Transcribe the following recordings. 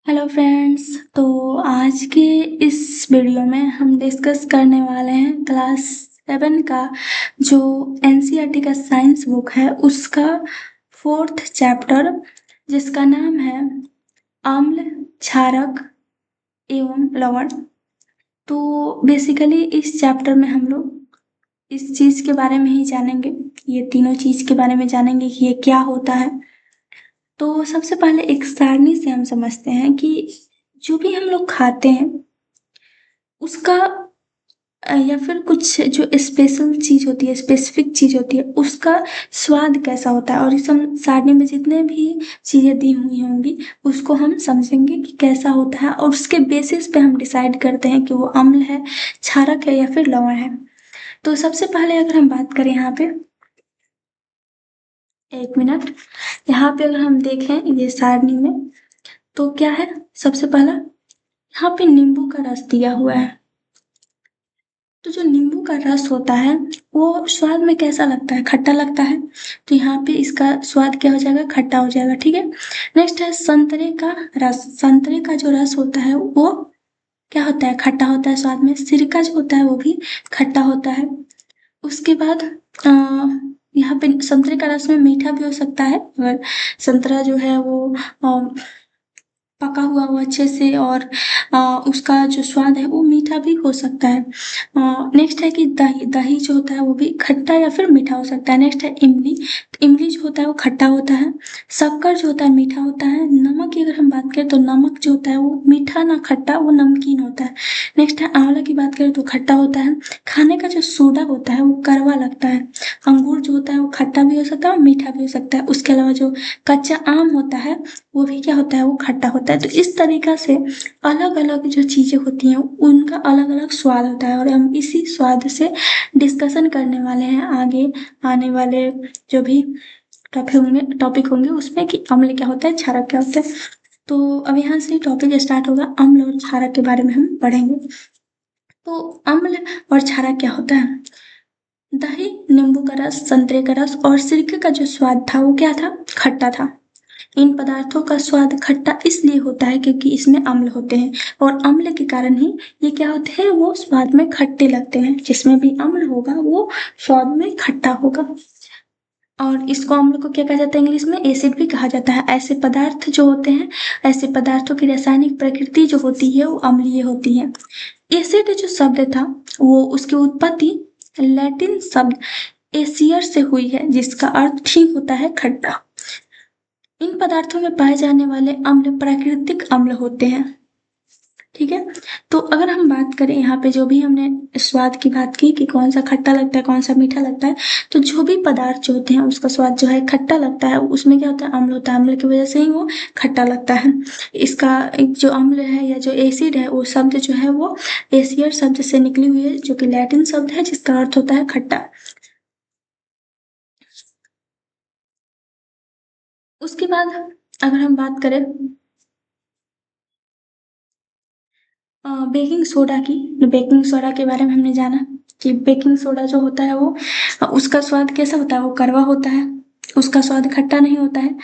Hello friends. तो आज के इस वीडियो में हम डिस्कस करने वाले हैं क्लास 7 का जो एनसीईआरटी का साइंस बुक है उसका 4th चैप्टर, जिसका नाम है अम्ल, क्षारक एवं लवण। तो बेसिकली इस चैप्टर में हम लोग इस चीज़ के बारे में ही जानेंगे, ये तीनों चीज़ के बारे में जानेंगे कि ये क्या होता है। तो सबसे पहले एक सारणी से हम समझते हैं कि जो भी हम लोग खाते हैं उसका या फिर कुछ जो स्पेशल चीज होती है, स्पेसिफिक चीज होती है, उसका स्वाद कैसा होता है। और इस हम सारणी में जितने भी चीजें दी हुई होंगी उसको हम समझेंगे कि कैसा होता है, और उसके बेसिस पे हम डिसाइड करते हैं कि वो अम्ल है, क्षारक है या फिर लवण है। तो सबसे पहले अगर हम बात करें यहाँ पे, एक मिनट, यहाँ पे अगर हम देखें ये सारणी में तो क्या है, सबसे पहला यहाँ पे नींबू का रस दिया हुआ है। तो जो नींबू का रस होता है वो स्वाद में कैसा लगता है, खट्टा लगता है। तो यहाँ पे इसका स्वाद क्या हो जाएगा, खट्टा हो जाएगा। ठीक है। नेक्स्ट है संतरे का रस। संतरे का जो रस होता है वो क्या होता है, खट्टा होता है स्वाद में। सिरका जो होता है वो भी खट्टा होता है। उसके बाद यहाँ पे संतरे का रस में मीठा भी हो सकता है, अगर संतरा जो है वो पका हुआ हो अच्छे से, और उसका जो स्वाद है वो मीठा भी हो सकता है। नेक्स्ट है कि दही। दही जो होता है वो भी खट्टा या फिर मीठा हो सकता है। नेक्स्ट है इमली। तो इमली जो होता है वो खट्टा होता है। शक्कर जो होता है मीठा होता है। नमक की अगर हम बात करें तो नमक जो होता है वो मीठा ना खट्टा, वो नमकीन होता है। नेक्स्ट है आंवला की बात करें तो खट्टा होता है। खाने का जो सोडा होता है वो कड़वा लगता है। अंगूर जो होता है वो खट्टा भी हो सकता है और मीठा भी हो सकता है। उसके अलावा जो कच्चा आम होता है वो भी क्या होता है, वो खट्टा होता है। तो इस तरीका से अलग अलग जो चीजें होती हैं उनका अलग अलग स्वाद होता है, और हम इसी स्वाद से डिस्कशन करने वाले हैं आगे आने वाले जो भी टॉपिक होंगे उसमें, कि अम्ल क्या होता है, क्षारक क्या होता है। तो अब यहाँ से टॉपिक स्टार्ट होगा, अम्ल और क्षारक के बारे में हम पढ़ेंगे। तो अम्ल और क्षारक क्या होता है। दही, नींबू का रस, संतरे का रस और सिरके का जो स्वाद था वो क्या था, खट्टा था। इन पदार्थों का स्वाद खट्टा इसलिए होता है क्योंकि इसमें अम्ल होते हैं, और अम्ल के कारण ही ये क्या होते हैं, वो स्वाद में खट्टे लगते हैं। जिसमें भी अम्ल होगा वो स्वाद में खट्टा होगा। और इसको अम्ल को क्या कहा जाता है, इंग्लिश में एसिड भी कहा जाता है। ऐसे पदार्थ जो होते हैं, ऐसे पदार्थों की रासायनिक प्रकृति जो होती है वो अम्लीय होती है। एसिड जो शब्द था वो उसकी उत्पत्ति लैटिन शब्द एसियर से हुई है, जिसका अर्थ ठीक होता है खट्टा। इन पदार्थों में पाए जाने वाले अम्ल प्राकृतिक अम्ल होते हैं। ठीक है। तो अगर हम बात करें यहाँ पे, जो भी हमने स्वाद की बात की कि कौन सा खट्टा लगता है कौन सा मीठा लगता है, तो जो भी पदार्थ जो होते हैं उसका स्वाद जो है खट्टा लगता है, उसमें क्या होता है, अम्ल होता है। अम्ल की वजह से ही वो खट्टा लगता है। इसका एक जो अम्ल है या जो एसिड है वो शब्द जो है वो एसियर शब्द से निकली हुई है, जो कि लैटिन शब्द है जिसका अर्थ होता है खट्टा। उसके बाद अगर हम बात करें बेकिंग सोडा की, तो बेकिंग सोडा के बारे में हमने जाना कि बेकिंग सोडा जो होता है वो उसका स्वाद कैसा होता है, वो कड़वा होता है। उसका स्वाद खट्टा नहीं होता है।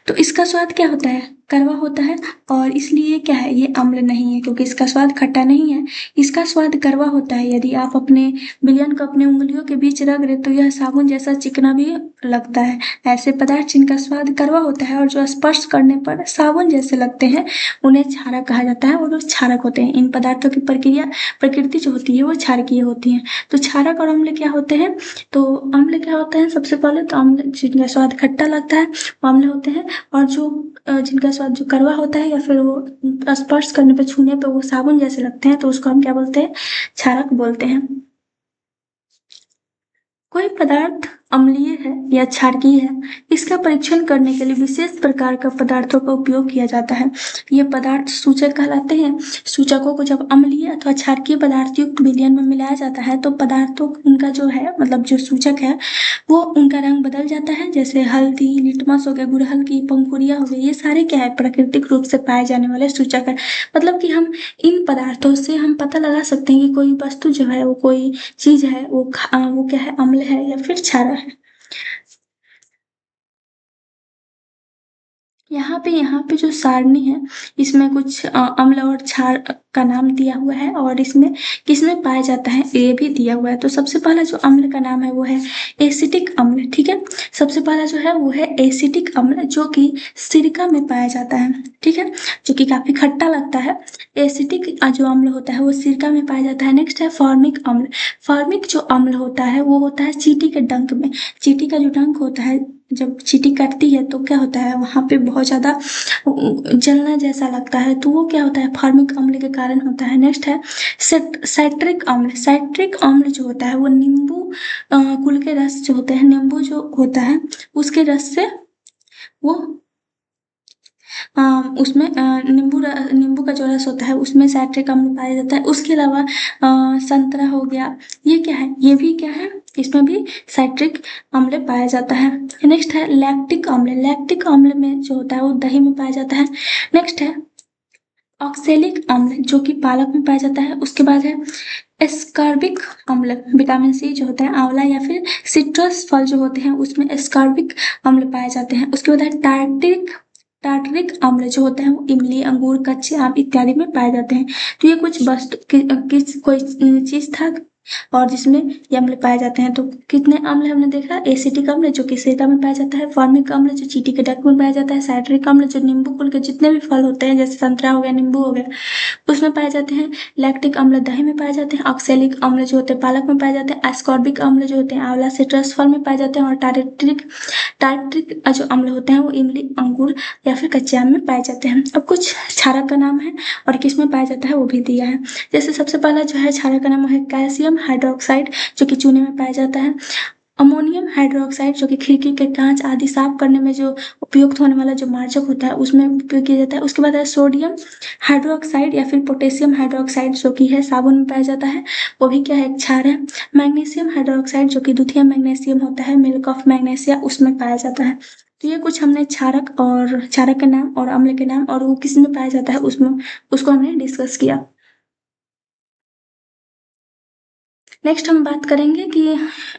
तो इसका स्वाद क्या होता है, कड़वा होता है। और इसलिए क्या है, ये अम्ल नहीं है क्योंकि इसका स्वाद खट्टा नहीं है। इसका स्वाद कड़वा होता है। यदि आप अपने विलयन को अपने उंगलियों के बीच रख रहे तो यह साबुन जैसा चिकना भी लगता है। ऐसे पदार्थ जिनका स्वाद कड़वा होता है और जो स्पर्श करने पर साबुन जैसे लगते हैं उन्हें क्षारक कहा जाता है, और वो क्षारक होते हैं। इन पदार्थों की प्रकृति जो होती है वो क्षारकीय होती है। तो क्षारक और अम्ल क्या होते हैं, तो अम्ल क्या होता है, सबसे पहले तो अम्ल जिनका स्वाद खट्टा लगता है वो अम्ल होते हैं। और जो जिनका स्वाद जो कड़वा होता है या फिर वो स्पर्श करने पे, छूने पे वो साबुन जैसे लगते हैं, तो उसको हम क्या बोलते हैं, क्षारक बोलते हैं। कोई पदार्थ अम्लीय है या क्षारकीय है, इसका परीक्षण करने के लिए विशेष प्रकार का पदार्थों का उपयोग किया जाता है। ये पदार्थ सूचक कहलाते हैं। सूचकों को जब अम्लीय अथवा क्षारकीय पदार्थ युक्त विलयन में मिलाया जाता है तो पदार्थों उनका जो है, मतलब जो सूचक है वो उनका रंग बदल जाता है। जैसे हल्दी, लिटमस हो गया, गुड़हल की पंखुड़ियाँ हो गई, ये सारे क्या है, प्राकृतिक रूप से पाए जाने वाले सूचक है। मतलब कि हम इन पदार्थों से हम पता लगा सकते हैं कि कोई वस्तु जो है, वो कोई चीज है, वो क्या है, अम्ल है या फिर क्षार है। यहाँ पे जो सारणी है इसमें कुछ अम्ल और क्षार का नाम दिया हुआ है और इसमें किसमें पाया जाता है ये भी दिया हुआ है। तो सबसे पहला जो अम्ल का नाम है वो है एसिटिक अम्ल। ठीक है, सबसे पहला जो है वो है एसिटिक अम्ल जो कि सिरका में पाया जाता है। ठीक है, जो कि काफी खट्टा लगता है। एसिटिक जो अम्ल होता है वो सिरका में पाया जाता है। नेक्स्ट है फॉर्मिक अम्ल। फॉर्मिक जो अम्ल होता है वो होता है चींटी के डंक में। चींटी का जो डंक होता है जब चींटी काटती है तो क्या होता है वहां पे बहुत ज्यादा जलना जैसा लगता है, तो वो क्या होता है फॉर्मिक अम्ल के कारण होता है। नेक्स्ट है साइट्रिक अम्ल। साइट्रिक अम्ल जो होता है वो नींबू कुल के रस जो होते हैं, नींबू जो होता है उसके रस से वो उसमें नींबू का जो रस होता है उसमें साइट्रिक अम्ल पाया जाता है। उसके अलावा संतरा हो गया, ये क्या है, ये भी क्या है, इसमें भी साइट्रिक अम्ल पाया जाता है। नेक्स्ट है लैक्टिक अम्ल। लैक्टिक अम्ल में जो होता है वो दही में पाया जाता है। नेक्स्ट है ऑक्सेलिक अम्ल जो कि पालक में पाया जाता है। उसके बाद है एस्कॉर्बिक अम्ल। विटामिन सी जो होता है आंवला या फिर सिट्रस फल जो होते हैं उसमें एस्कॉर्बिक अम्ल पाए जाते हैं। उसके बाद है टार्टिक टार्टरिक अम्ल जो होता है वो इमली अंगूर कच्चे आम इत्यादि में पाए जाते हैं। तो ये कुछ वस्तु किस कोई चीज था और जिसमें ये अम्ल पाए जाते हैं। तो कितने अम्ल हमने देखा, एसिटिक अम्ल जो कि सिरका में पाया जाता है, फॉर्मिक अम्ल जो चींटी के डंक में पाया जाता है, साइट्रिक अम्ल जो नींबू कुल के जितने भी फल होते हैं जैसे संतरा हो गया नींबू हो गया उसमें पाए जाते हैं, लैक्टिक अम्ल दही में पाए जाते हैं, ऑक्सैलिक अम्ल जो होते हैं पालक में पाए जाते हैं, एस्कॉर्बिक अम्ल जो होते हैं आंवला सिट्रस फल में पाए जाते हैं और टार्टरिक टार्टरिक जो अम्ल होते हैं वो इमली अंगूर या फिर कच्चे आम में पाए जाते हैं। अब कुछ क्षारक का नाम है और किस में पाया जाता है वो भी दिया है। जैसे सबसे पहला जो है क्षारक का नाम है कैल्शियम हाइड्रोक्साइड जो कि चूने में पाया जाता है, अमोनियम हाइड्रोक्साइड जो कि खिड़की के कांच आदि साफ करने में जो उपयुक्त होने वाला जो मार्जक होता है उसमें उपयोग किया जाता है। उसके बाद है सोडियम हाइड्रोक्साइड या फिर पोटेशियम हाइड्रोक्साइड जो कि है साबुन में पाया जाता है, वो भी क्या है एक क्षार है। मैग्नीशियम हाइड्रोक्साइड जो कि द्वितीय मैग्नीशियम होता है मिल्क ऑफ मैग्नेशिया उसमें पाया जाता है। तो ये कुछ हमने क्षारक और क्षारक के नाम और अम्ल के नाम और वो किस में पाया जाता है उसमें उसको हमने डिस्कस किया। नेक्स्ट हम बात करेंगे कि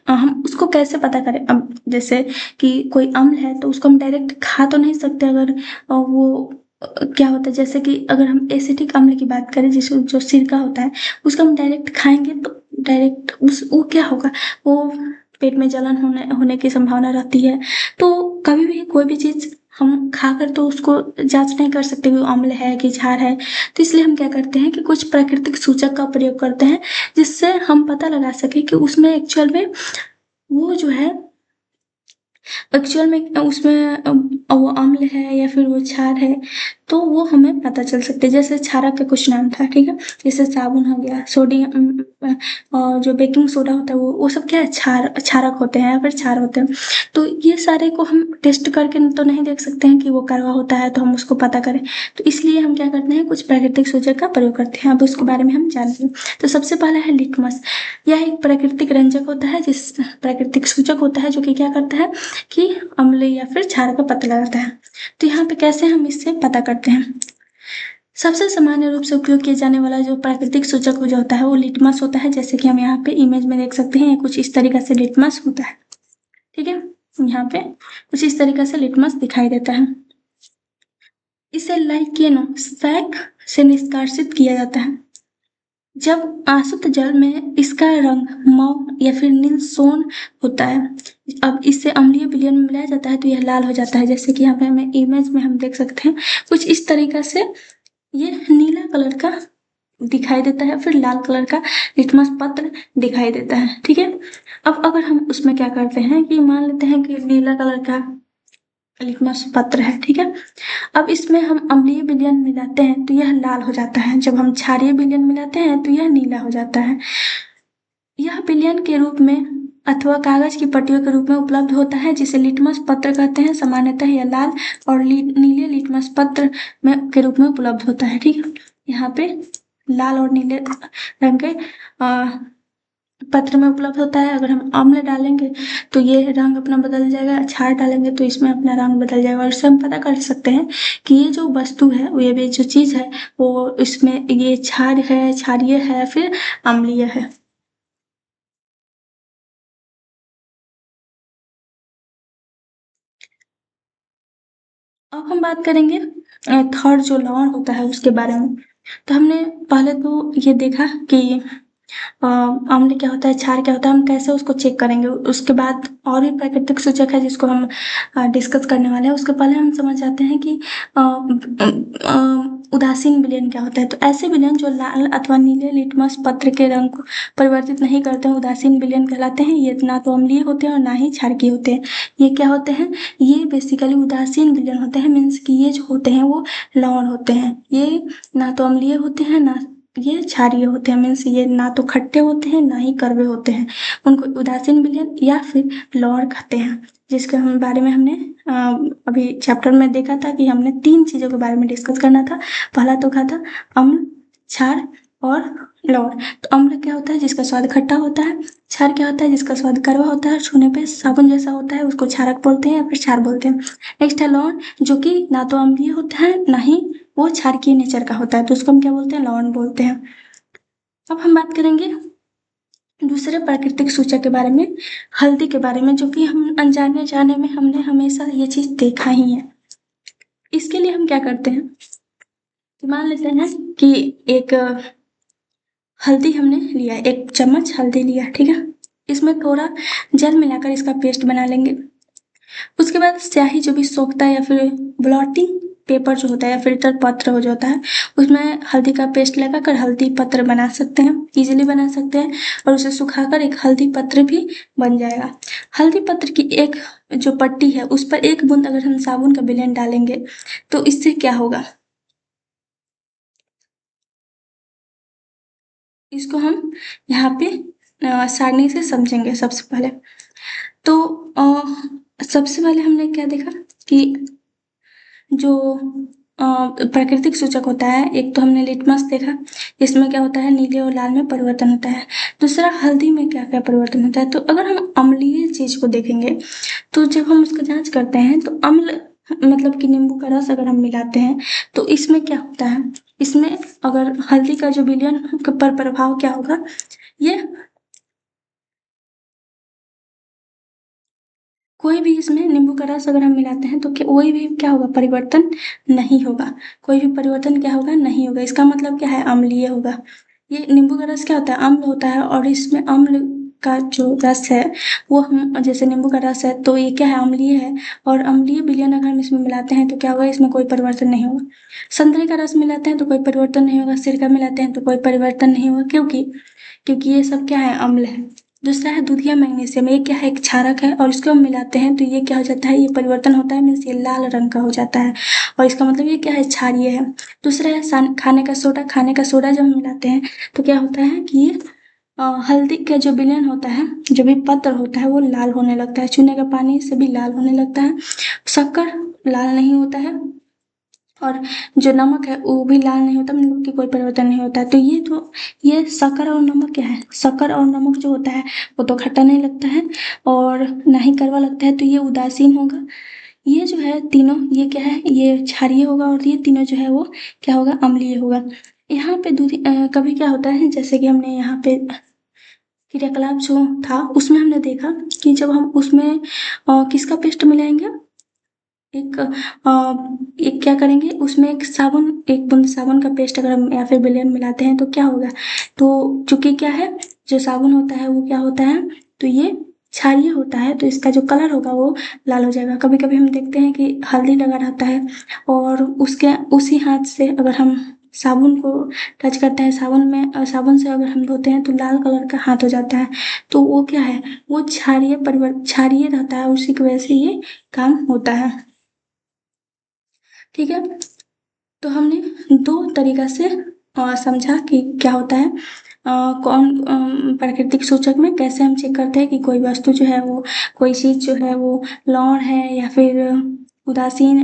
हम उसको कैसे पता करें। अब जैसे कि कोई अम्ल है तो उसको हम डायरेक्ट खा तो नहीं सकते, अगर वो क्या होता है जैसे कि अगर हम एसिटिक अम्ल की बात करें जिसको जो सिरका होता है उसको हम डायरेक्ट खाएंगे तो डायरेक्ट उस वो क्या होगा, वो पेट में जलन होने होने की संभावना रहती है। तो कभी भी कोई भी चीज हम खाकर तो उसको जांच नहीं कर सकते कि वो अम्ल है कि क्षार है। तो इसलिए हम क्या करते हैं कि कुछ प्राकृतिक सूचक का प्रयोग करते हैं जिससे हम पता लगा सके कि उसमें एक्चुअल में वो जो है एक्चुअल में उसमें वो अम्ल है या फिर वो क्षार है, तो वो हमें पता चल सकते हैं। जैसे क्षारक का कुछ नाम था, ठीक है, जैसे साबुन हो गया, सोडियम और जो बेकिंग सोडा होता है वो सब क्या है क्षारक होते हैं या फिर क्षार होते हैं। तो ये सारे को हम टेस्ट करके तो नहीं देख सकते हैं कि वो कड़वा होता है तो हम उसको पता करें। तो इसलिए हम क्या करते हैं कुछ प्राकृतिक सूचक का प्रयोग करते हैं। अब उसके बारे में हम जानेंगे। तो सबसे पहला है लिटमस। यह एक प्राकृतिक रंजक होता है, जिस प्राकृतिक सूचक होता है जो कि क्या करता है कि अम्ल या फिर क्षार का पता लगाता है। तो यहाँ पे कैसे हम इससे पता करते हैं। सबसे सामान्य रूप से उपयोग किए जाने वाला जो प्राकृतिक सूचक जो होता है वो लिटमस होता है। जैसे कि हम यहाँ पे इमेज में देख सकते हैं कुछ इस तरीके से लिटमस होता है। ठीक है, यहाँ पे कुछ इस तरीके से लिटमस दिखाई देता है। इसे लाइकेनोस्फैग से निष्कासित किया जाता है। जब अशुद्ध जल में इसका रंग मौ या फिर नील सोन होता है। अब इससे अम्लीय विलयन में मिलाया जाता है तो यह लाल हो जाता है। जैसे कि यहाँ पे हमें इमेज में हम देख सकते हैं कुछ इस तरीका से ये नीला कलर का दिखाई देता है, फिर लाल कलर का लिटमस पत्र दिखाई देता है। ठीक है, अब अगर हम उसमें क्या करते हैं कि मान लेते हैं कि नीला कलर का लिटमस पत्र है, ठीक है, अब इसमें हम अम्लीय विलयन मिलाते हैं तो यह लाल हो जाता है। जब हम क्षारीय विलयन मिलाते हैं तो यह नीला हो जाता है। यह विलयन के रूप में अथवा कागज की पट्टियों के रूप में उपलब्ध होता है जिसे लिटमस पत्र कहते हैं। सामान्यतः यह लाल और नीले लिटमस पत्र में के रूप में उपलब्ध होता है। ठीक है, यहाँ पे लाल और नीले रंग के पत्र में उपलब्ध होता है। अगर हम अम्ल डालेंगे तो ये रंग अपना बदल जाएगा, क्षार डालेंगे तो इसमें अपना रंग बदल जाएगा। और इससे हम पता कर सकते हैं कि ये जो वस्तु है ये भी जो चीज है वो इसमें ये क्षार है, क्षारीय है, फिर अम्लीय है। अब हम बात करेंगे थर्ड जो लवण होता है उसके बारे में। तो हमने पहले तो ये देखा कि अम्ल क्या होता है, क्षार क्या होता है, हम कैसे उसको चेक करेंगे। उसके बाद और भी प्राकृतिक सूचक है जिसको हम डिस्कस करने वाले हैं। उसके पहले हम समझ जाते हैं कि उदासीन विलयन क्या होता है। तो ऐसे विलयन जो लाल अथवा नीले लिटमस पत्र के रंग को परिवर्तित नहीं करते हैं उदासीन विलयन कहलाते हैं। ये ना तो अम्लीय होते हैं और ना ही क्षारकीय होते हैं। ये क्या होते हैं, ये बेसिकली उदासीन विलयन होते हैं। मीन्स कि ये जो होते हैं वो लवण होते हैं। ये ना तो अम्लीय होते हैं ना ये क्षारीय होते हैं। मीन्स ये ना तो खट्टे होते हैं ना ही कड़वे होते हैं। उनको उदासीन विलयन या फिर लवण कहते हैं, जिसके हम बारे में हमने अभी चैप्टर में देखा था कि हमने 3 चीजों के बारे में डिस्कस करना था। पहला तो क्या था, अम्ल, क्षार और लवण। तो अम्ल क्या होता है, जिसका स्वाद खट्टा होता है। क्षार क्या होता है, जिसका स्वाद कड़वा होता है, छूने पे साबुन जैसा होता है, उसको क्षारक बोलते हैं या फिर क्षार बोलते हैं। नेक्स्ट है लवण, जो कि ना तो अम्लीय होता है ना ही वो क्षारकीय नेचर का होता है, तो उसको हम क्या बोलते हैं, लवण बोलते हैं। अब हम बात करेंगे दूसरे प्राकृतिक सूचक के बारे में, हल्दी के बारे में, जो कि हम अनजाने जाने में हमने हमेशा ये चीज देखा ही है। इसके लिए हम क्या करते हैं, मान लेते हैं कि एक हल्दी हमने लिया, 1 चम्मच हल्दी लिया, ठीक है। इसमें थोड़ा जल मिलाकर इसका पेस्ट बना लेंगे। उसके बाद स्याही जो भी सोखता है या फिर ब्लॉटिंग पेपर जो होता है या फिल्टर पत्र हो जाता है, उसमें हल्दी का पेस्ट लगाकर हल्दी पत्र बना सकते हैं, इजीली बना सकते हैं। और उसे सुखाकर एक हल्दी पत्र भी बन जाएगा। हल्दी पत्र की एक जो पट्टी है उस पर 1 बूंद अगर हम साबुन का विलयन डालेंगे तो इससे क्या होगा, इसको हम यहाँ पे सारणी से समझेंगे। सबसे पहले तो सबसे पहले हमने क्या देखा कि जो प्राकृतिक सूचक होता है, एक तो हमने लिटमस देखा, इसमें क्या होता है, नीले और लाल में परिवर्तन होता है। दूसरा हल्दी में क्या क्या परिवर्तन होता है। तो अगर हम अम्लीय चीज को देखेंगे तो जब हम उसका जांच करते हैं तो अम्ल मतलब कि नींबू का रस अगर हम मिलाते हैं तो इसमें क्या होता है, इसमें अगर हल्दी का जो विलयन पर प्रभाव क्या होगा, ये कोई भी इसमें नींबू का रस अगर हम मिलाते हैं तो कोई भी क्या होगा, परिवर्तन नहीं होगा। कोई भी परिवर्तन क्या होगा, नहीं होगा। इसका मतलब क्या है, अम्लीय होगा। ये नींबू का रस क्या होता है, अम्ल होता है, और इसमें अम्ल का जो रस है वो हम जैसे नींबू का रस है तो ये क्या है, अम्लीय है। और अम्लीय विलयन अगर हम इसमें मिलाते हैं तो क्या होगा, इसमें कोई परिवर्तन नहीं होगा। संतरे का रस मिलाते हैं तो कोई परिवर्तन नहीं होगा। सिरका मिलाते हैं तो कोई परिवर्तन नहीं होगा, क्योंकि क्योंकि ये सब क्या है, अम्ल है। दूसरा है दूधिया मैग्नीशियम, ये क्या है, एक क्षारक है, और इसको हम मिलाते हैं तो ये क्या हो जाता है, ये परिवर्तन होता है, मीन्स ये लाल रंग का हो जाता है, और इसका मतलब ये क्या है, क्षारीय है। दूसरा है खाने का सोडा। खाने का सोडा जब हम मिलाते हैं तो क्या होता है कि ये हल्दी का जो विलयन होता है, जो भी पत्र होता है वो लाल होने लगता है। चूने का पानी से भी लाल होने लगता है। शक्कर लाल नहीं होता है, और जो नमक है वो भी लाल नहीं होता, मतलब कि कोई परिवर्तन नहीं होता है। तो ये शक्कर और नमक क्या है, शक्कर और नमक जो होता है वो तो खट्टा नहीं लगता है और ना ही कड़वा लगता है, तो ये उदासीन होगा। ये जो है तीनों, ये क्या है, ये क्षारीय होगा, और ये तीनों जो है वो क्या होगा, अम्लीय होगा। यहाँ पे कभी क्या होता है, जैसे कि हमने यहाँ पे क्रियाकलाप जो था उसमें हमने देखा कि जब हम उसमें किसका पेस्ट मिलाएंगे, एक एक क्या करेंगे, उसमें एक साबुन, 1 बूंद साबुन का पेस्ट अगर हम या फिर विलियन मिलाते हैं तो क्या होगा, तो चूंकि क्या है, जो साबुन होता है वो क्या होता है, तो ये क्षारीय होता है, तो इसका जो कलर होगा वो लाल हो जाएगा। कभी कभी हम देखते हैं कि हल्दी लगा रहता है और उसके उसी हाथ से अगर हम साबुन को टच करते हैं, साबुन से अगर हम धोते हैं तो लाल कलर का हाथ हो जाता है, तो वो क्या है, वो क्षारीय रहता है, उसी की वजह से ये काम होता है। ठीक है, तो हमने 2 तरीका से समझा कि क्या होता है, कौन प्राकृतिक सूचक में कैसे हम चेक करते हैं कि कोई वस्तु जो है वो, कोई चीज जो है वो लौण है या फिर उदासीन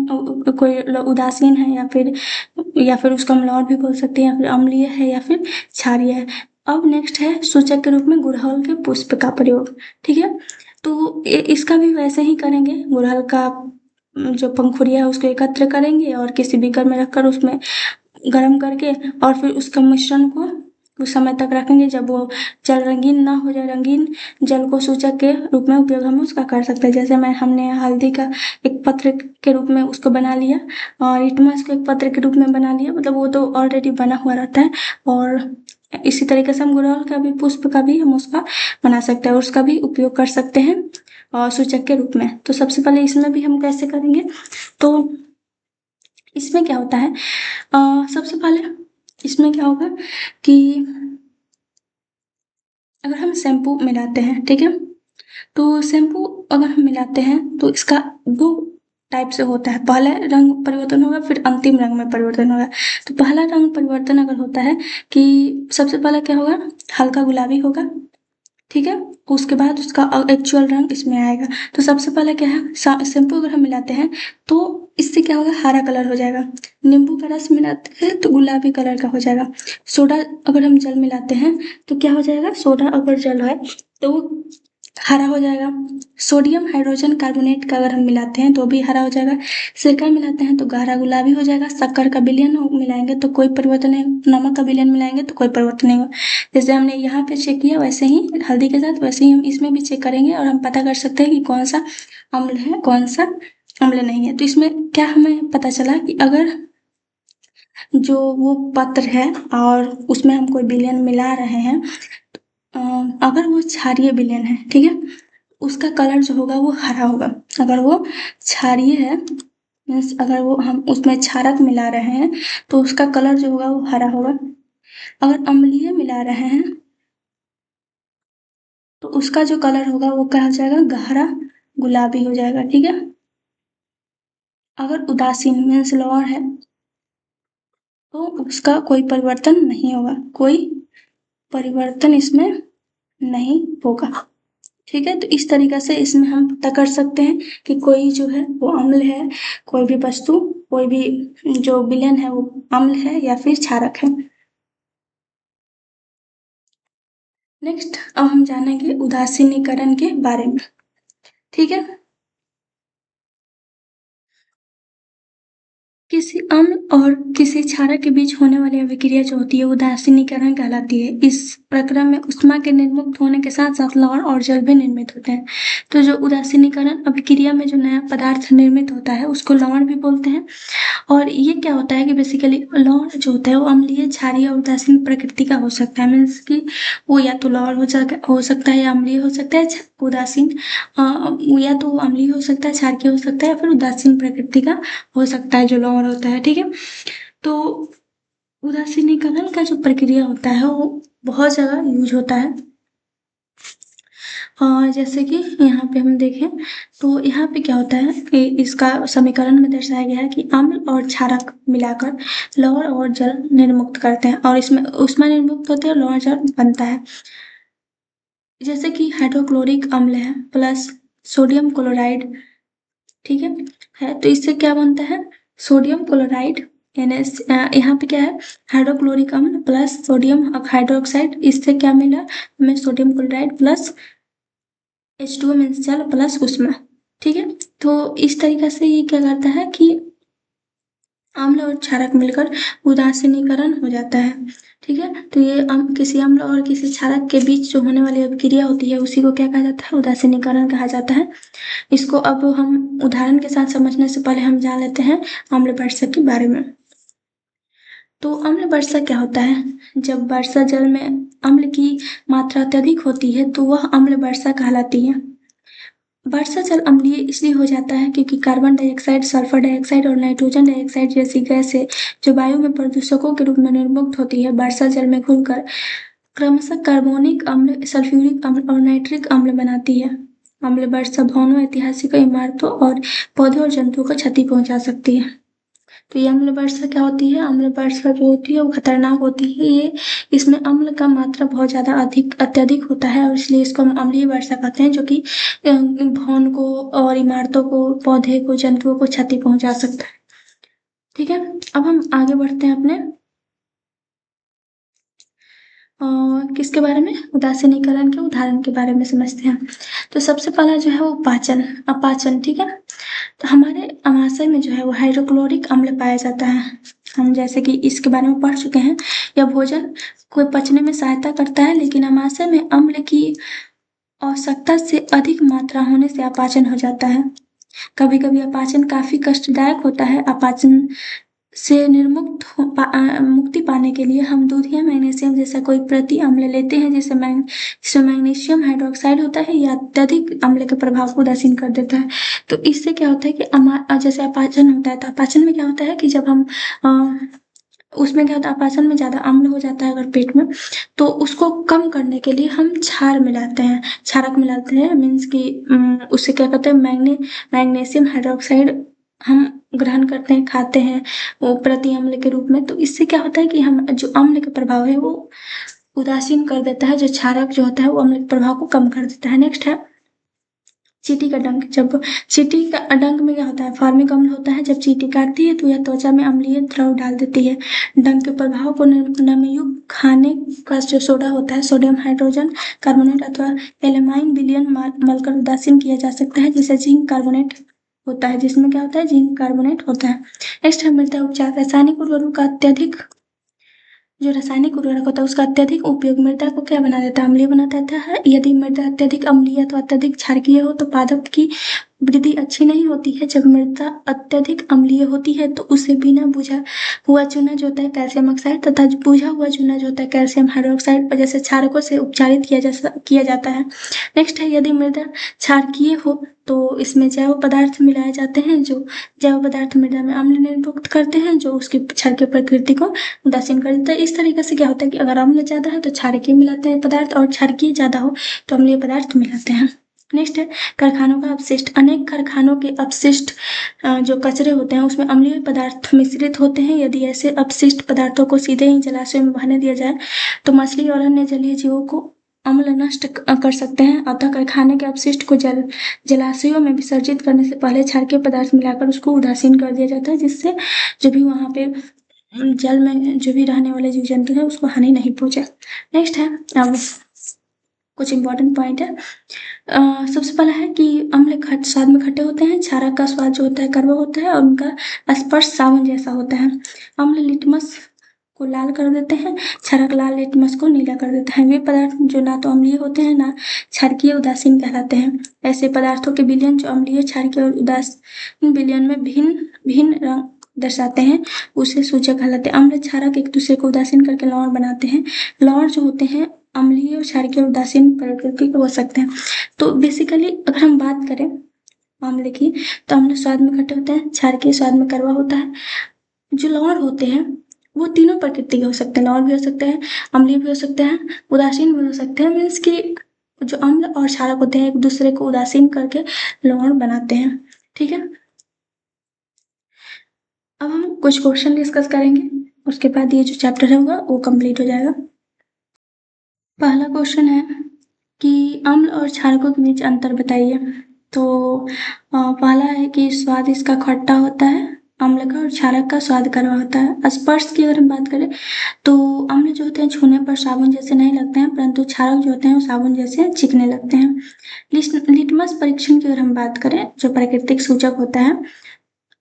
है, या फिर उसको हम लौण भी बोल सकते हैं, या फिर अम्लीय है या फिर क्षारीय है। अब नेक्स्ट है सूचक के रूप में गुड़हल के पुष्प का प्रयोग। ठीक है, तो इसका भी वैसे ही करेंगे। गुड़हल का जो पंखुड़िया है उसको एकत्र करेंगे और किसी बीकर में रखकर उसमें गर्म करके और फिर उसका मिश्रण को कुछ समय तक रखेंगे, जब वो जल रंगीन ना हो जाए, रंगीन जल को सूचक के रूप में उपयोग हम उसका कर सकते हैं। जैसे हमने हल्दी का एक पत्र के रूप में उसको बना लिया और लिटमस को एक पत्र के रूप में बना लिया, मतलब वो तो ऑलरेडी बना हुआ रहता है। और इसी तरीके से हम गुड़हल का भी, पुष्प का भी हम उसका बना सकते हैं, उसका भी उपयोग कर सकते हैं और सूचक के रूप में। तो सबसे पहले इसमें भी हम कैसे करेंगे, तो इसमें क्या होता है, सबसे पहले इसमें क्या होगा कि अगर हम शैम्पू मिलाते हैं, ठीक है, तो शैम्पू अगर हम मिलाते हैं तो इसका दो टाइप से होता है, पहला रंग परिवर्तन होगा, फिर अंतिम रंग में परिवर्तन होगा। तो पहला रंग परिवर्तन अगर होता है कि सबसे पहला क्या होगा, हल्का गुलाबी होगा, ठीक है, उसके बाद उसका एक्चुअल रंग इसमें आएगा। तो सबसे पहले क्या है, शैम्पू अगर हम मिलाते हैं तो इससे क्या होगा, हरा कलर हो जाएगा। नींबू का रस मिलाते हैं तो गुलाबी कलर का हो जाएगा। सोडा अगर हम जल मिलाते हैं तो क्या हो जाएगा, सोडा अगर जल है तो वो हरा हो जाएगा। सोडियम हाइड्रोजन कार्बोनेट का अगर हम मिलाते हैं तो भी हरा हो जाएगा। सिरका मिलाते हैं तो गहरा गुलाबी हो जाएगा। शक्कर का विलयन मिलाएंगे तो कोई परिवर्तन नहीं, नमक का विलयन मिलाएंगे तो कोई परिवर्तन नहीं होगा। जैसे हमने यहाँ पे चेक किया वैसे ही हल्दी के साथ, वैसे ही हम इसमें भी चेक करेंगे और हम पता कर सकते हैं कि कौन सा अम्ल है, कौन सा अम्ल नहीं है। तो इसमें क्या हमें पता चला कि अगर जो वो पत्र है और उसमें हम कोई विलयन मिला रहे हैं, अगर वो क्षारीय विलयन है, ठीक है, उसका कलर जो होगा वो हरा होगा। अगर वो क्षारीय है, मीन्स अगर वो हम उसमें क्षारक मिला रहे हैं तो उसका कलर जो होगा वो हरा होगा। अगर अम्लीय मिला रहे हैं तो उसका जो कलर होगा वो क्या हो जाएगा, गहरा गुलाबी हो जाएगा, ठीक है। अगर उदासीन मीन्स लौण है तो उसका कोई परिवर्तन नहीं होगा, कोई परिवर्तन इसमें नहीं होगा, ठीक है। तो इस तरीके से इसमें हम पता कर सकते हैं कि कोई जो है वो अम्ल है, कोई भी वस्तु, कोई भी जो विलयन है वो अम्ल है या फिर क्षारक है। नेक्स्ट अब हम जानेंगे उदासीनीकरण के बारे में, ठीक है। किसी अम्ल और किसी क्षारक के बीच होने वाली अभिक्रिया जो होती है उदासीनीकरण कहलाती है। इस प्रक्रिया में ऊष्मा के निर्मुक्त होने के साथ साथ लवण और जल भी निर्मित होते हैं। तो जो उदासीनीकरण अभिक्रिया में जो नया पदार्थ निर्मित होता है उसको लवण भी बोलते हैं। और ये क्या होता है कि बेसिकली लवण जो होता है वो अम्लीय, क्षारीय और उदासीन प्रकृति का हो सकता है। मीन्स कि वो या तो लवण हो सकता है या अम्लीय हो सकता है, उदासीन या तो अम्लीय हो सकता है, क्षारीय हो सकता है, या फिर उदासीन प्रकृति का हो सकता है जो लवण होता है, ठीक है। तो उदासीनीकरण का जो प्रक्रिया होता है वो बहुत जगह यूज होता है। जैसे कि यहाँ पे हम देखें तो यहाँ पे क्या होता है कि इसका समीकरण में दर्शाया गया है कि अम्ल और क्षारक मिलाकर लवण और जल निर्मुक्त करते हैं और इसमें ऊष्मा निर्मुक्त होती है और लवण जल बनता है। जैसे कि हाइड्रोक्लोरिक अम्ल है प्लस सोडियम क्लोराइड, ठीक है, तो इससे क्या बनता है, सोडियम क्लोराइड यहाँ पे क्या है, हाइड्रोक्लोरिक अम्ल प्लस सोडियम हाइड्रोक्साइड, इससे क्या मिला हमें, sodium chloride plus H2O means जल प्लस ऊष्मा, ठीक है। तो इस तरीके से ये क्या करता है कि अम्ल और क्षारक मिलकर उदासीनीकरण हो जाता है, ठीक है। तो ये किसी अम्ल और किसी क्षारक के बीच जो होने वाली अभिक्रिया होती है उसी को क्या कहा जाता है, उदासीनीकरण कहा जाता है। इसको अब हम उदाहरण के साथ समझने से पहले हम जान लेते हैं अम्ल वर्षा के बारे में। तो अम्ल वर्षा क्या होता है, जब वर्षा जल में अम्ल की मात्रा अत्यधिक होती है तो वह अम्ल वर्षा कहलाती है। वर्षा जल अम्लीय इसलिए हो जाता है क्योंकि कार्बन डाइऑक्साइड, सल्फर डाइऑक्साइड और नाइट्रोजन डाइऑक्साइड जैसी गैसें जो वायु में प्रदूषकों के रूप में निर्मुक्त होती है, वर्षा जल में घुलकर क्रमशः कार्बोनिक अम्ल, सल्फ्यूरिक अम्ल और नाइट्रिक अम्ल बनाती है। अम्ल वर्षा भवनों, ऐतिहासिक इमारतों और पौधों और जंतुओं को क्षति पहुंचा सकती है। तो ये अम्ल वर्षा क्या होती है, अम्ल वर्षा जो होती है वो खतरनाक होती है। ये इसमें अम्ल का मात्रा बहुत ज़्यादा अत्यधिक होता है और इसलिए इसको हम अम्लीय वर्षा कहते हैं, जो कि भवन को और इमारतों को, पौधे को, जंतुओं को क्षति पहुंचा सकता है, ठीक है। अब हम आगे बढ़ते हैं अपने किसके बारे में, उदासीनीकरण के उदाहरण के बारे में समझते हैं। तो सबसे पहला जो है वो अपाचन, ठीक है। तो हमारे अमाशय में जो है वो हाइड्रोक्लोरिक अम्ल पाया जाता है। हम जैसे कि इसके बारे में पढ़ चुके हैं। यह भोजन को पचने में सहायता करता है, लेकिन अमाशय में अम्ल की आवश्यकता से अधिक मात्रा होने से अपाचन हो जाता है। कभी कभी अपाचन काफी कष्टदायक होता है। अपाचन से मुक्ति पाने के लिए हम दूध या मैग्नीशियम जैसा कोई प्रति अम्ल लेते हैं, जिसमें मैग्नीशियम हाइड्रोक्साइड होता है, या अत्यधिक अम्ल के प्रभाव को उदासीन कर देता है। तो इससे क्या होता है कि जैसे अपाचन होता है, तो अपाचन में क्या होता है कि जब हम उसमें क्या होता है, अपाचन में ज़्यादा अम्ल हो जाता है अगर पेट में, तो उसको कम करने के लिए हम क्षार मिलाते हैं, क्षारक मिलाते हैं। मीन्स कि उससे क्या कहते हैं, मैग्नीशियम हाइड्रोक्साइड हम ग्रहण करते हैं, खाते हैं वो प्रति अम्ल के रूप में। तो इससे क्या होता है कि हम जो अम्ल का प्रभाव है वो उदासीन कर देता है, जो क्षारक जो होता है वो अम्ल के प्रभाव को कम कर देता है। नेक्स्ट है चींटी का डंक। जब चींटी का डंक में क्या होता है, फॉर्मिक अम्ल होता है। जब चींटी काटती है तो यह त्वचा में अम्लीय द्रव डाल देती है। डंक के प्रभाव को नमयुक्त खाने का जो सोडा होता है, सोडियम हाइड्रोजन कार्बोनेट अथवा एल्युमिनियम विलयन मलकर उदासीन किया जा सकता है, जिसे जिंक कार्बोनेट होता है, जिसमें क्या होता है, जिंक कार्बोनेट होता है। नेक्स्ट है मृदा उपचार। रासायनिक उर्वरक का अत्यधिक जो रासायनिक उर्वरक होता है उसका अत्यधिक उपयोग मृदा को क्या बना देता है, अम्लीय बना देता है। यदि मृदा अत्यधिक अम्लीय अथवा अत्यधिक क्षारकीय हो तो पादप की वृद्धि अच्छी नहीं होती है। जब मृदा अत्यधिक अम्लीय होती है तो उसे बिना बुझा हुआ चूना जो होता है कैल्शियम ऑक्साइड तथा बुझा हुआ चूना जो होता है कैल्शियम हाइड्रोक्साइड जैसे क्षारकों से उपचारित किया जाता है। नेक्स्ट है यदि मृदा क्षारकीय हो तो इसमें जैव पदार्थ मिलाए जाते हैं, जो जैव पदार्थ मृदा में अम्ल निर्मुक्त करते हैं, जो उसकी क्षारकीय प्रकृति को उदासीन कर देता है। इस तरीके से क्या होता है कि अगर अम्ल ज्यादा है तो क्षारकीय मिलाते हैं पदार्थ, और क्षारकीय ज्यादा हो तो अम्लीय पदार्थ मिलाते हैं। नेक्स्ट है कारखानों का अपशिष्ट। अनेक कारखानों के अपशिष्ट जो कचरे होते हैं उसमें अम्लीय पदार्थ मिश्रित होते हैं। यदि ऐसे अपशिष्ट पदार्थों को सीधे ही जलाशय में बहने दिया जाए तो मछली और अन्य जलीय जीवों को अम्ल नष्ट कर सकते हैं। अतः कारखाने के अपशिष्ट को जलाशयों में विसर्जित करने से पहले क्षारकीय पदार्थ मिलाकर उसको उदासीन कर दिया जाता है, जिससे जो भी वहां पे जल में जो भी रहने वाले जीव जंतु है उसको हानि नहीं पहुंचे। नेक्स्ट है अब कुछ इंपॉर्टेंट पॉइंट है। सबसे पहला है कि अम्ल स्वाद में खट्टे होते हैं। क्षारक का स्वाद जो होता है कड़वा होता है और उनका स्पर्श साबुन जैसा होता है। अम्ल लिटमस को लाल कर देते हैं, क्षारक लाल लिटमस को नीला कर देता है। वे पदार्थ जो ना तो अम्लीय होते हैं ना क्षारकीय उदासीन कहलाते हैं। ऐसे पदार्थों के विलयन जो अम्लीय क्षारकीय और उदासीन विलयन में भिन्न भिन्न रंग दर्शाते हैं उसे सूचक कहलाते हैं। अम्ल क्षारक एक दूसरे को उदासीन करके लवण बनाते हैं। लवण जो होते हैं अम्लीय और क्षारकीय उदासीन प्रकृति के हो सकते हैं। तो बेसिकली अगर हम बात करें अम्ल की तो अम्ल स्वाद में खट्टे होते हैं, क्षारकीय स्वाद में कड़वा होता है। जो लवण होते हैं वो तीनों प्रकृति के हो सकते हैं, लवण भी हो सकते हैं, अम्लीय भी हो सकते हैं, उदासीन भी हो सकते हैं। मीन्स कि जो अम्ल और क्षारक होते हैं एक दूसरे को उदासीन करके लवण बनाते हैं। ठीक है, अब हम कुछ क्वेश्चन डिस्कस करेंगे, उसके बाद ये जो चैप्टर होगा वो कंप्लीट हो जाएगा। पहला क्वेश्चन है कि अम्ल और क्षारकों के बीच अंतर बताइए। तो पहला है कि स्वाद इसका खट्टा होता है अम्ल का, और क्षारक का स्वाद कड़वा होता है। स्पर्श की अगर हम बात करें तो अम्ल जो होते हैं छूने पर साबुन जैसे नहीं लगते हैं, परंतु क्षारक जो होते हैं वो साबुन जैसे चिकने लगते हैं। लिटमस परीक्षण की अगर हम बात करें जो प्राकृतिक सूचक होता है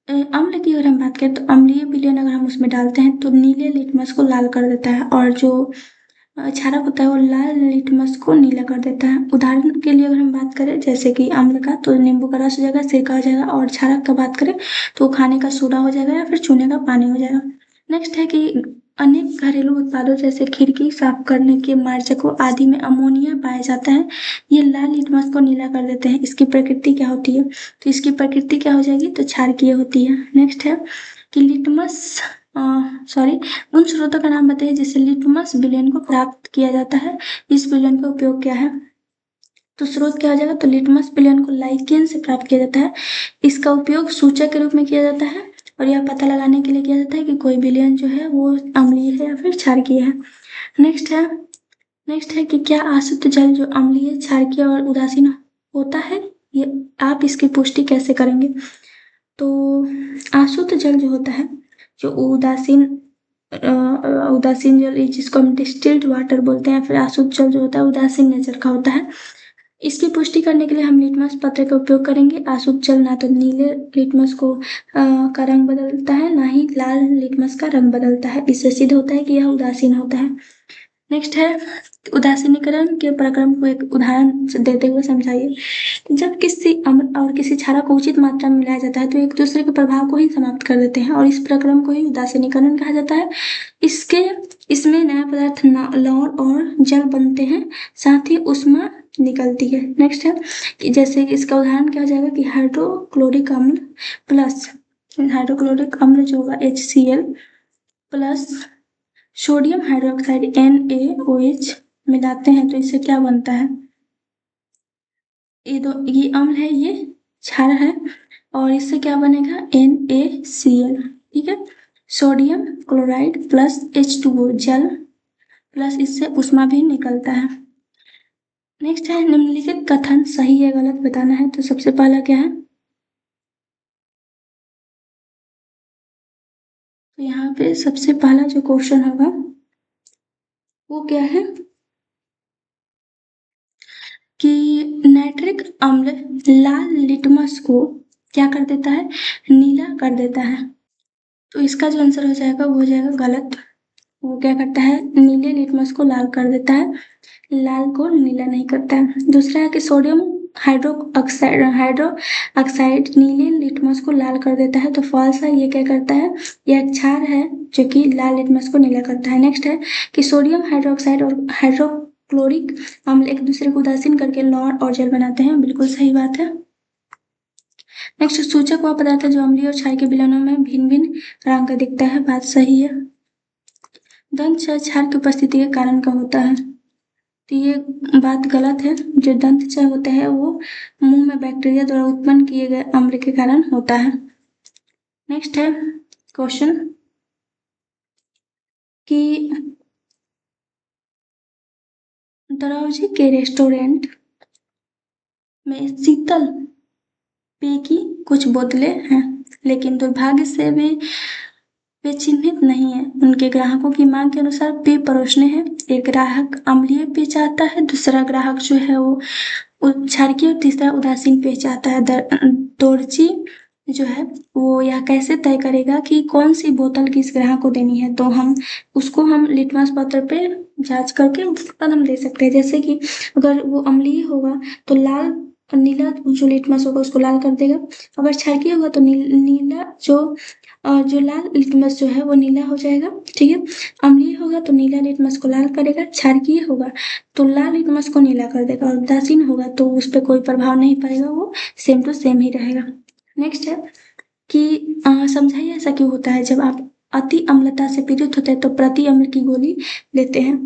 अम्ल की अगर हम बात करें तो अम्लीय विलयन अगर हम उसमें डालते हैं तो नीले लिटमस को लाल कर देता है, और जो क्षारक होता है वो लाल लिटमस को नीला कर देता है। उदाहरण के लिए अगर हम बात करें जैसे कि अम्ल का तो नींबू का रस हो जाएगा, सिरका हो जाएगा, और क्षारक का बात करें तो खाने का सोडा हो जाएगा या फिर चूने का पानी हो जाएगा। नेक्स्ट है कि अनेक घरेलू उत्पादों जैसे खिड़की साफ करने के मार्जकों आदि में अमोनिया पाया जाता है, ये लाल लिटमस को नीला कर देते हैं। इसकी प्रकृति क्या होती है, तो इसकी प्रकृति क्या हो जाएगी, तो क्षारकीय होती है। नेक्स्ट है कि लिटमस उन स्रोतों का नाम बताइए जिससे लिटमस विलयन को प्राप्त किया जाता है। इस विलयन का उपयोग क्या है, तो स्रोत क्या हो जाएगा, तो लिटमस विलयन को लाइकेन से प्राप्त किया जाता है। इसका उपयोग सूचक के रूप में किया जाता है और यह पता लगाने के लिए किया जाता है कि कोई विलयन जो है वो अम्लीय है या फिर क्षारकीय है। नेक्स्ट है कि क्या अशुद्ध जल जो अम्लीय क्षारकीय और उदासीन होता है, ये आप इसकी पुष्टि कैसे करेंगे। तो अशुद्ध जल जो होता है जो उदासीन जल जिसको हम डिस्टिल्ड वाटर बोलते हैं, फिर अशुद्ध जल जो होता है उदासीन नेचर का होता है। इसकी पुष्टि करने के लिए हम लिटमस पत्र का उपयोग करेंगे। अशुद्ध जल ना तो नीले लिटमस को का रंग बदलता है, ना ही लाल लिटमस का रंग बदलता है। इससे सिद्ध होता है कि यह उदासीन होता है। नेक्स्ट है उदासीनीकरण के प्रक्रम को एक उदाहरण से देते हुए समझाइए। जब किसी अम्ल और किसी क्षारक को उचित मात्रा में मिलाया जाता है तो एक दूसरे के प्रभाव को ही समाप्त कर देते हैं और इस प्रक्रम को ही उदासीनीकरण कहा जाता है। इसमें नया पदार्थ लवण और जल बनते हैं, साथ ही ऊष्मा निकलती है। नेक्स्ट है कि जैसे कि इसका उदाहरण क्या हो जाएगा कि हाइड्रोक्लोरिक अम्ल प्लस हाइड्रोक्लोरिक अम्ल जो होगा HCl plus sodium hydroxide NaOH मिलाते हैं तो इससे क्या बनता है। ये अम्ल है, ये क्षार है और इससे क्या बनेगा NaCl। ठीक है, सोडियम क्लोराइड प्लस H2O जल प्लस इससे ऊष्मा भी निकलता है। नेक्स्ट है निम्नलिखित कथन सही या गलत बताना है। तो सबसे पहला क्या है, तो यहाँ पे सबसे पहला जो क्वेश्चन होगा वो क्या है कि नाइट्रिक अम्ल लाल लिटमस को क्या कर देता है, नीला कर देता है। तो इसका जो आंसर हो जाएगा वो हो जाएगा गलत। वो क्या करता है, नीले लिटमस को लाल कर देता है, लाल को नीला नहीं करता है। दूसरा है कि सोडियम हाइड्रो ऑक्साइड नीले लिटमस को लाल कर देता है। तो फॉल्स है, ये क्या करता है, यह क्षार है जो कि लाल लिटमस को नीला करता है। नेक्स्ट है कि सोडियम हाइड्रोक्साइड और हाइड्रोक्लोरिक अम्ल एक दूसरे को उदासीन करके लवण और जल बनाते हैं। बिल्कुल सही बात है। नेक्स्ट सूचक वह पदार्थ है जो अम्लीय और क्षार के विलयनों में भिन्न भिन्न रंग का दिखता है। बात सही है। दंत क्षय की उपस्थिति के कारण का होता है, तो ये बात गलत है। जो दंत क्षय होता है वो मुंह में बैक्टीरिया द्वारा उत्पन्न किए गए अम्ल के कारण होता है। नेक्स्ट है क्वेश्चन कि दरौजी के रेस्टोरेंट में शीतल पेय की कुछ बोतलें हैं, लेकिन दुर्भाग्य से वे चिन्हित नहीं है। उनके ग्राहकों की मांग के अनुसार पेय परोसने हैं। एक ग्राहक अम्लीय पेय चाहता है, दूसरा ग्राहक जो है वो क्षारकीय और तीसरा उदासीन पेय चाहता है। दौड़ची जो है वो यह कैसे तय करेगा कि कौन सी बोतल किस ग्राहक को देनी है। तो हम लिटमस पत्र पे जांच करके उत्तर हम दे सकते हैं। जैसे कि अगर वो अम्लीय होगा तो लाल और नीला जो लिटमस होगा उसको लाल कर देगा। अगर क्षारकीय होगा तो नीला जो लाल लिटमस जो है वो नीला हो जाएगा। ठीक है, अम्लीय होगा तो नीला लिटमस को लाल करेगा, क्षारकीय होगा तो लाल लिटमस को नीला कर देगा और उदासीन होगा तो उस पर कोई प्रभाव नहीं पड़ेगा, वो सेम टू सेम ही रहेगा। नेक्स्ट है कि समझाइए ऐसा क्यों होता है जब आप अति अम्लता से पीड़ित होते हैं तो प्रति अम्ल की गोली लेते हैं।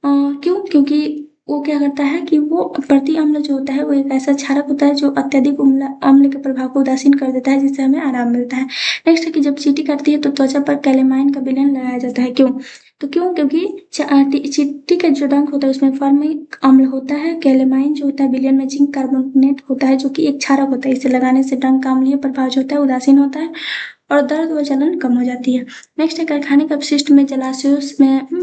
क्यों, क्योंकि वो क्या करता है कि वो प्रति अम्ल जो होता है वो एक ऐसा क्षारक होता है जो अत्यधिक अम्ल के प्रभाव को उदासीन कर देता है, जिससे हमें आराम मिलता है। नेक्स्ट है कि जब चींटी काटती है तो त्वचा पर कैलेमाइन का विलेन लगाया जाता है। क्यों, तो क्योंकि चींटी का जो डंक होता है उसमें फॉर्मिक अम्ल होता है। कैलेमाइन जो होता है विलेन में जिंक कार्बोनेट होता है जो कि एक क्षारक होता है। इसे लगाने से डंक का अम्लीय प्रभाव जो होता है उदासीन होता है और दर्द व जलन कम हो जाती है। नेक्स्ट है कारखाने के अपशिष्ट में जलाशयों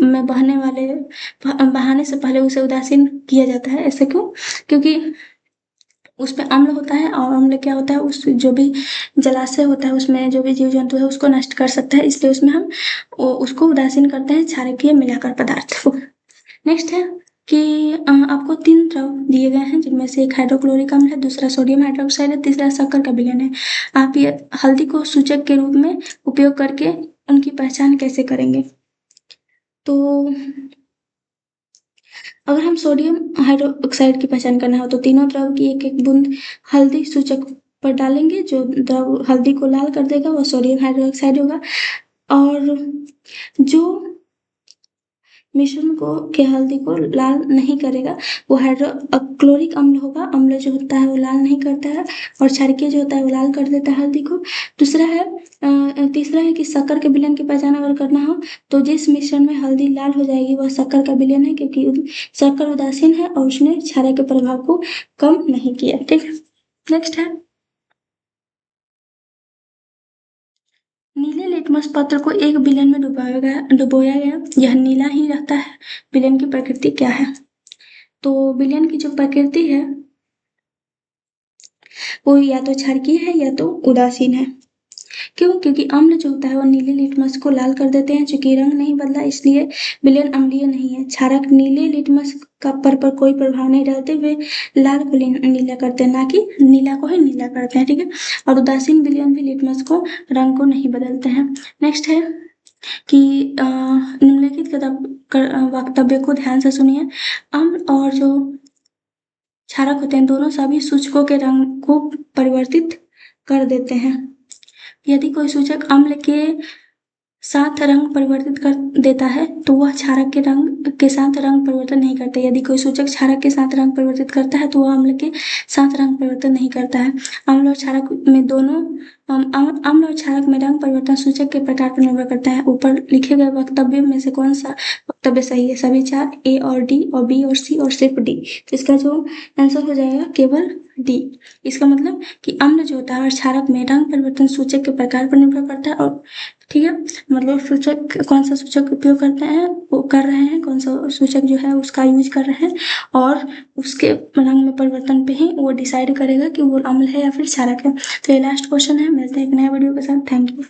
में बहाने से पहले उसे उदासीन किया जाता है। ऐसे क्यों, क्योंकि उसमें अम्ल होता है और अम्ल क्या होता है, उस जो भी जलाशय होता है उसमें जो भी जीव जंतु है उसको नष्ट कर सकता है, इसलिए उसमें हम उसको उदासीन करते हैं क्षारकीय मिलाकर पदार्थ को। नेक्स्ट है कि आपको 3 द्रव दिए गए हैं जिनमें से एक हाइड्रोक्लोरिक अम्ल है, दूसरा सोडियम हाइड्रोक्साइड है, तीसरा शक्कर का विलयन है। आप ये हल्दी को सूचक के रूप में उपयोग करके उनकी पहचान कैसे करेंगे। तो अगर हम सोडियम हाइड्रोक्साइड की पहचान करना हो तो तीनों द्रव की एक एक बूंद हल्दी सूचक पर डालेंगे। जो द्रव हल्दी को लाल कर देगा वो सोडियम हाइड्रोक्साइड होगा और जो मिश्रण को के हल्दी को लाल नहीं करेगा वो हाइड्रोक्लोरिक अम्ल होगा। अम्ल जो होता है वो लाल नहीं करता है और क्षारकीय जो होता है वो लाल कर देता है हल्दी को। तीसरा है कि शक्कर के विलयन की पहचान अगर करना हो तो जिस मिश्रण में हल्दी लाल हो जाएगी वह शक्कर का विलयन है, क्योंकि शक्कर उदासीन है और उसने क्षार के प्रभाव को कम नहीं किया। ठीक है, नेक्स्ट है नीले लिटमस पत्र को एक विलयन में डुबोया गया, यह नीला ही रहता है। विलयन की प्रकृति क्या है। तो विलयन की जो प्रकृति है वो या तो क्षारकीय है या तो उदासीन है। क्यों? क्योंकि अम्ल जो होता है वो नीले लिटमस को लाल कर देते हैं, चूंकि रंग नहीं बदला इसलिए विलयन अम्लीय नहीं है। क्षारक नीले लिटमस का पर कोई प्रभाव नहीं डालते, वे लाल को नीला करते हैं, ना कि नीला को ही नीला करते हैं, ठीक है। और उदासीन विलयन भी लिटमस को रंग को नहीं बदलते हैं। नेक्स्ट है कि निम्नलिखित वक्तव्य को ध्यान से सुनिए। अम्ल और जो क्षारक होते हैं दोनों सभी सूचकों के रंग को परिवर्तित कर देते हैं। यदि कोई सूचक अम्ल के साथ रंग परिवर्तित कर देता है तो वह क्षारक के रंग के साथ रंग परिवर्तन नहीं करता। यदि कोई सूचक क्षारक के साथ रंग परिवर्तित करता है तो वह अम्ल के साथ रंग परिवर्तन नहीं करता है। अम्ल और क्षारक में दोनों अम्ल और क्षारक में रंग परिवर्तन सूचक के प्रकार पर निर्भर करता है। ऊपर लिखे गए वक्तव्य में से कौन सा वक्तव्य सही है? सभी चार, ए और डी और बी और सी और सिर्फ डी। तो इसका जो आंसर हो जाएगा केवल डी। इसका मतलब कि अम्ल जो होता है और क्षारक में रंग परिवर्तन सूचक के प्रकार पर निर्भर करता है। और ठीक है, मतलब सूचक कौन सा सूचक उपयोग करते हैं वो कर रहे हैं, कौन सा सूचक जो है उसका यूज कर रहे हैं, और उसके रंग में परिवर्तन पे ही वो डिसाइड करेगा कि वो अम्ल है या फिर क्षारक है। तो ये लास्ट क्वेश्चन है। मिलते हैं एक नए वीडियो के साथ। Thank you.